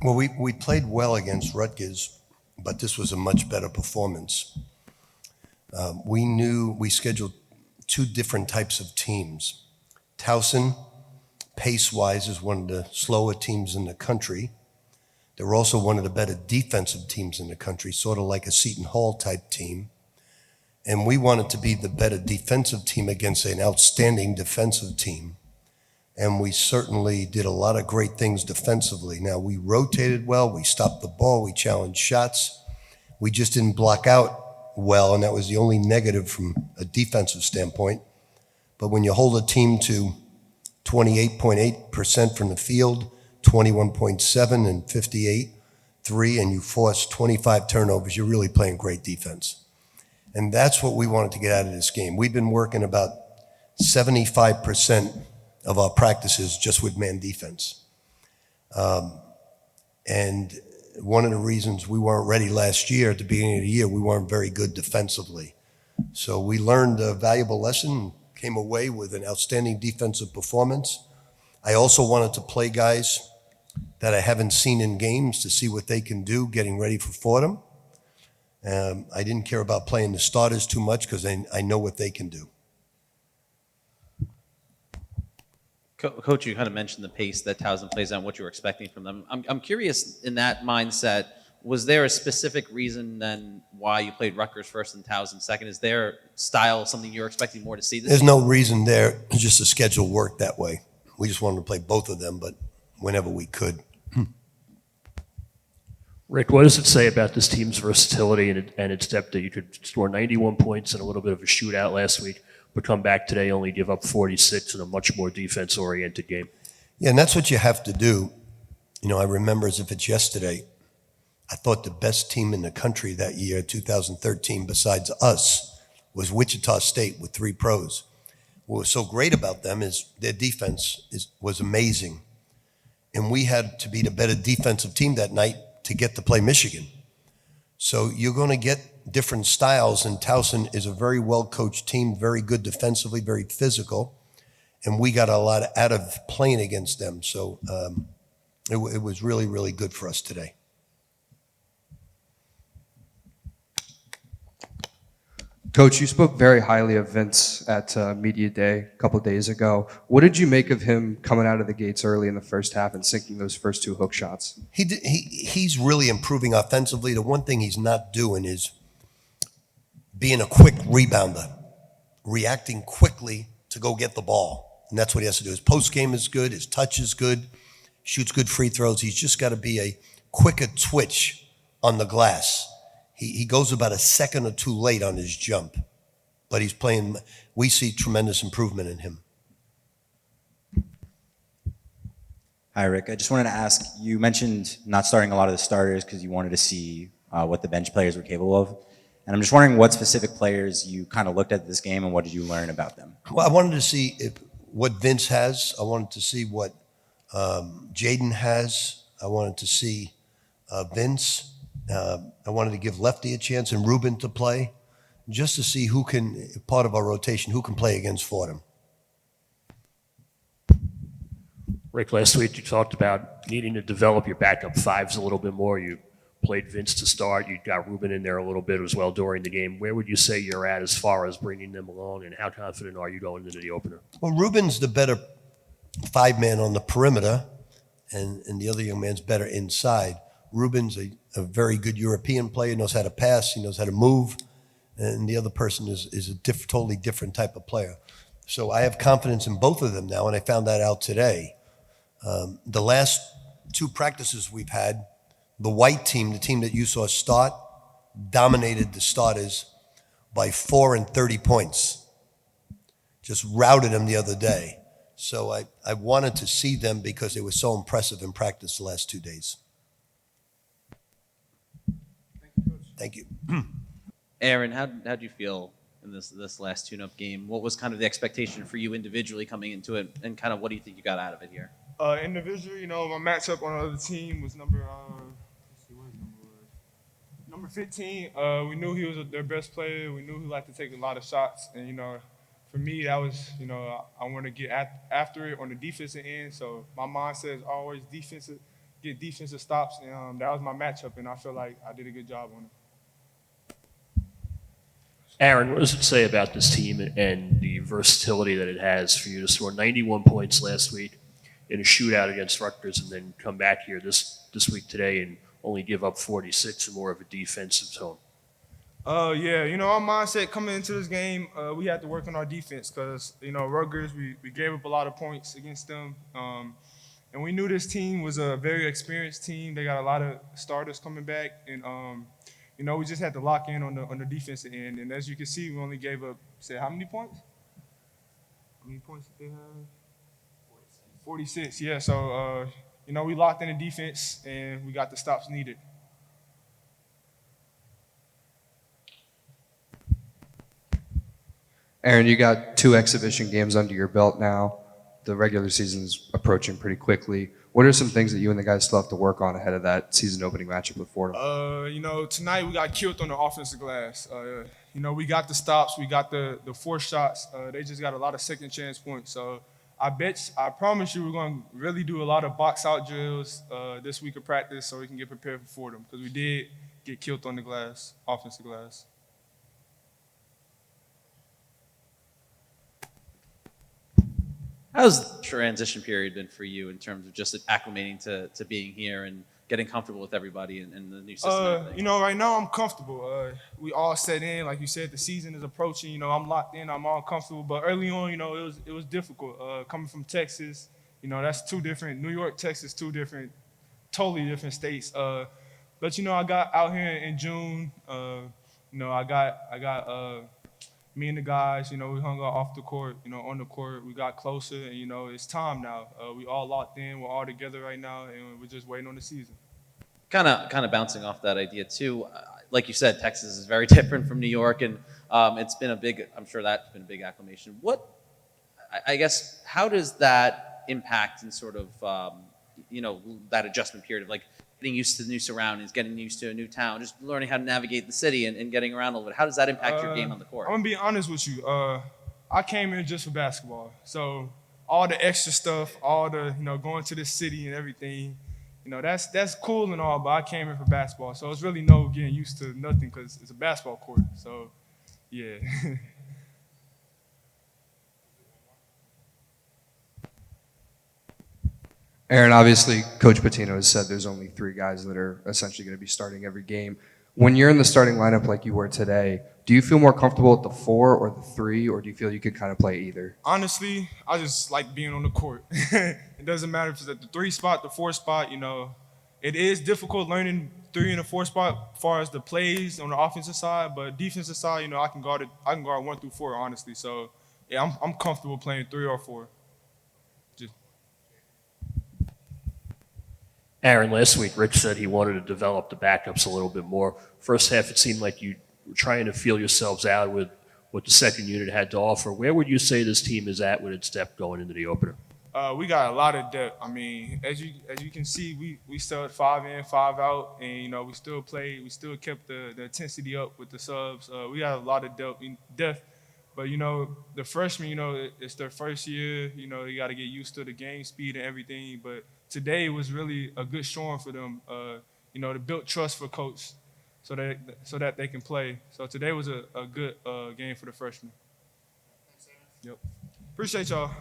Well, we played well against Rutgers, but this was a much better performance. We scheduled two different types of teams. Towson, pace-wise, is one of the slower teams in the country. They're also one of the better defensive teams in the country, sort of like a Seton Hall type team. And we wanted to be the better defensive team against an outstanding defensive team. And we certainly did a lot of great things defensively. Now, we rotated well, we stopped the ball, we challenged shots. We just didn't block out well, and that was the only negative from a defensive standpoint. But when you hold a team to 28.8% from the field, 21.7 and 58.3, and you force 25 turnovers, you're really playing great defense. And that's what we wanted to get out of this game. We've been working about 75% of our practices just with man defense. And one of the reasons we weren't ready last year, at the beginning of the year, we weren't very good defensively. So we learned a valuable lesson, came away with an outstanding defensive performance. I also wanted to play guys that I haven't seen in games to see what they can do getting ready for Fordham. I didn't care about playing the starters too much because I know what they can do. Coach, you kind of mentioned the pace that Towson plays on, what you were expecting from them. I'm curious, in that mindset, was there a specific reason then why you played Rutgers first and Towson second? Is their style something you're expecting more to see this There's season? no reason there. It's just the schedule worked that way. We just wanted to play both of them, but whenever we could. Rick, what does it say about this team's versatility and its depth that you could score 91 points in a little bit of a shootout last week, but come back today only give up 46 in a much more defense-oriented game? Yeah, and that's what you have to do. You know, I remember as if it's yesterday, I thought the best team in the country that year, 2013, besides us, was Wichita State with 3 pros. What was so great about them is their defense was amazing. And we had to be the better defensive team that night to get to play Michigan. So you're going to get different styles, and Towson is a very well-coached team, very good defensively, very physical, and we got a lot out of playing against them. So it was really, really good for us today. Coach, you spoke very highly of Vince at Media Day a couple of days ago. What did you make of him coming out of the gates early in the first half and sinking those first 2 hook shots? He's really improving offensively. The one thing he's not doing is being a quick rebounder, reacting quickly to go get the ball. And that's what he has to do. His post game is good. His touch is good. Shoots good free throws. He's just got to be a quicker twitch on the glass. He goes about a second or 2 late on his jump, but he's playing. We see tremendous improvement in him. Hi, Rick. I just wanted to ask, you mentioned not starting a lot of the starters because you wanted to see what the bench players were capable of. And I'm just wondering what specific players you kind of looked at this game and what did you learn about them? Well, I wanted to see what Vince has. I wanted to see what Jaden has. I wanted to see Vince. I wanted to give Lefty a chance and Ruben to play, just to see who can, part of our rotation, who can play against Fordham. Rick, last week you talked about needing to develop your backup fives a little bit more. You played Vince to start. You got Ruben in there a little bit as well during the game. Where would you say you're at as far as bringing them along, and how confident are you going into the opener? Well, Ruben's the better 5-man on the perimeter, and the other young man's better inside. Ruben's a very good European player, knows how to pass, he knows how to move, and the other person is a totally different type of player. So I have confidence in both of them now, and I found that out today. The last 2 practices we've had, the white team, the team that you saw start, dominated the starters by 4 and 30 points. Just routed them the other day. So I wanted to see them because they were so impressive in practice the last 2 days. Thank you. Aaron, how did you feel in this last tune-up game? What was kind of the expectation for you individually coming into it, and kind of what do you think you got out of it here? Individually, you know, my matchup on the other team was number 15. We knew he was their best player. We knew he liked to take a lot of shots, and you know, for me, that was, you know, I want to get after it on the defensive end. So my mindset is always get defensive stops, and that was my matchup, and I feel like I did a good job on it. Aaron, what does it say about this team and the versatility that it has for you to score 91 points last week in a shootout against Rutgers and then come back here this week today and only give up 46 and more of a defensive tone? Yeah, our mindset coming into this game, we had to work on our defense because, Rutgers, we gave up a lot of points against them. And we knew this team was a very experienced team. They got a lot of starters coming back. And, we just had to lock in on the defensive end. And as you can see, we only gave up, how many points? How many points did they have? 46, yeah. So, we locked in the defense, and we got the stops needed. Aaron, you got 2 exhibition games under your belt now. The regular season's approaching pretty quickly. What are some things that you and the guys still have to work on ahead of that season opening matchup with Fordham? Tonight we got killed on the offensive glass. We got the stops, we got the 4 shots. They just got a lot of second chance points. So I promise you we're going to really do a lot of box out drills this week of practice so we can get prepared for Fordham because we did get killed on the glass, offensive glass. How's the transition period been for you in terms of just acclimating to being here and getting comfortable with everybody and the new system? And everything? Right now I'm comfortable. We all set in, like you said, the season is approaching. I'm locked in, I'm all comfortable. But early on, it was difficult. Coming from Texas, that's 2 different. New York, Texas, 2 different, totally different states. But I got out here in June. I got. Me and the guys, we hung out off the court, on the court. We got closer, and, it's time now. We all locked in. We're all together right now, and we're just waiting on the season. Kind of bouncing off that idea, too. Like you said, Texas is very different from New York, and it's been I'm sure that's been a big acclimation. I guess, how does that impact in sort of, that adjustment period of, like, getting used to the new surroundings, getting used to a new town, just learning how to navigate the city and getting around a little bit? How does that impact your game on the court? I'm going to be honest with you. I came here just for basketball. So all the extra stuff, all the, going to the city and everything, that's cool and all, but I came here for basketball. So it's really no getting used to nothing because it's a basketball court. So, yeah. Aaron, obviously, Coach Pitino has said there's only 3 guys that are essentially going to be starting every game. When you're in the starting lineup like you were today, do you feel more comfortable at the 4 or the 3, or do you feel you could kind of play either? Honestly, I just like being on the court. It doesn't matter if it's at the 3 spot, the 4 spot, It is difficult learning 3 and the 4 spot as far as the plays on the offensive side, but defensive side, I can guard 1 through 4, honestly. So, yeah, I'm comfortable playing 3 or 4. Aaron, last week, Rick said he wanted to develop the backups a little bit more. First half, it seemed like you were trying to feel yourselves out with what the second unit had to offer. Where would you say this team is at with its depth going into the opener? We got a lot of depth. I mean, as you can see, we still had 5 in, 5 out, and we still played. We still kept the intensity up with the subs. We got a lot of depth. But the freshmen, it's their first year. You got to get used to the game speed and everything. But today was really a good showing for them. To build trust for coach, so that they can play. So today was a good game for the freshmen. Yep. Appreciate y'all.